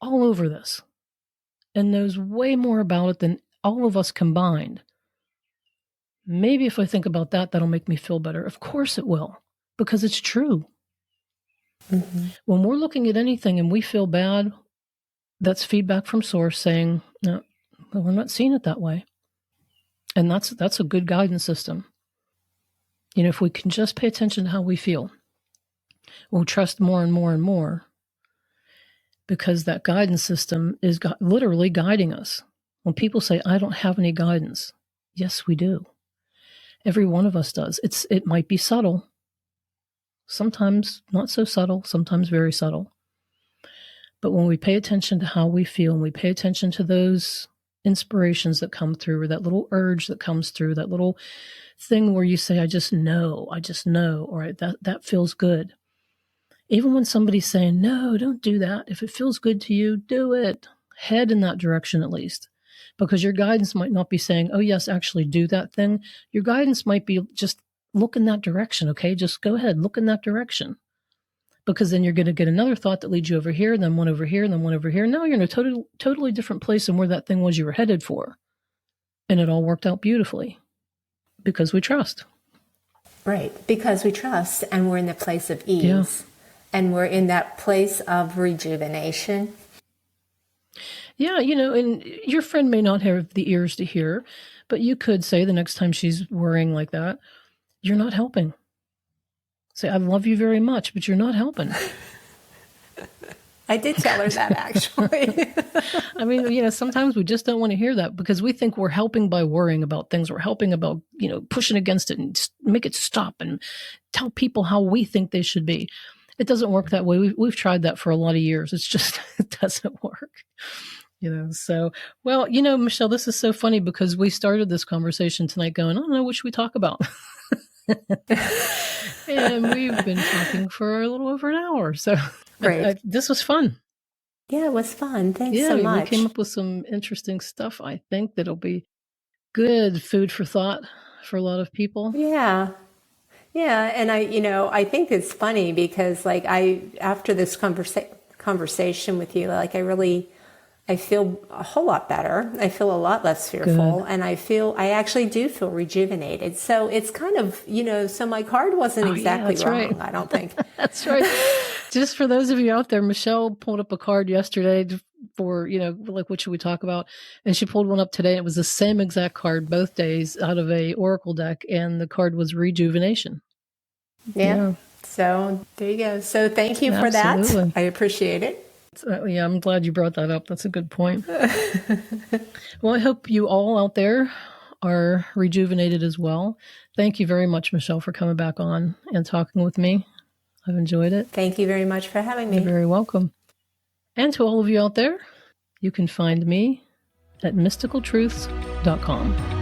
all over this and knows way more about it than all of us combined. Maybe if I think about that, that'll make me feel better. Of course it will, because it's true. When we're looking at anything and we feel bad, that's feedback from Source saying, no, well, we're not seeing it that way. And that's a good guidance system. If we can just pay attention to how we feel, we'll trust more and more and more, because that guidance system is literally guiding us. When people say, I don't have any guidance, yes, we do. Every one of us does. It might be subtle. Sometimes not so subtle, sometimes very subtle. But when we pay attention to how we feel and we pay attention to those inspirations that come through, or that little urge that comes through, that little thing where you say, I just know, or that feels good. Even when somebody's saying, no, don't do that. If it feels good to you, do it. Head in that direction at least. Because your guidance might not be saying, oh, yes, actually do that thing. Your guidance might be just look in that direction, okay? Just go ahead, look in that direction. Because then you're going to get another thought that leads you over here, and then one over here, and then one over here. Now you're in a totally different place than where that thing was you were headed for. And it all worked out beautifully. Because we trust. Right. Because we trust, and we're in the place of ease. Yeah. And we're in that place of rejuvenation. Yeah, and your friend may not have the ears to hear, but you could say the next time she's worrying like that, you're not helping. Say, I love you very much, but you're not helping. I did tell her that, actually. I mean, sometimes we just don't want to hear that because we think we're helping by worrying about things. We're helping about, pushing against it and make it stop and tell people how we think they should be. It doesn't work that way. We've tried that for a lot of years. It's just, it doesn't work. So, well, Michele, this is so funny because we started this conversation tonight going, I don't know, what should we talk about? And we've been talking for a little over an hour. So Great. This was fun. Yeah, it was fun. Thanks so much. We came up with some interesting stuff. I think that'll be good food for thought for a lot of people. Yeah. Yeah. And I think it's funny because after this conversation with you, I feel a whole lot better. I feel a lot less fearful. Good. And I actually do feel rejuvenated. So it's kind of, so my card wasn't exactly wrong, right. I don't think. That's right. Just for those of you out there, Michele pulled up a card yesterday for, what should we talk about? And she pulled one up today. It was the same exact card both days out of a Oracle deck. And the card was rejuvenation. Yeah. So there you go. So thank you for that. I appreciate it. Yeah, I'm glad you brought that up. That's a good point. Well, I hope you all out there are rejuvenated as well. Thank you very much, Michele, for coming back on and talking with me. I've enjoyed it. Thank you very much for having me. You're very welcome. And to all of you out there, you can find me at mysticaltruths.com.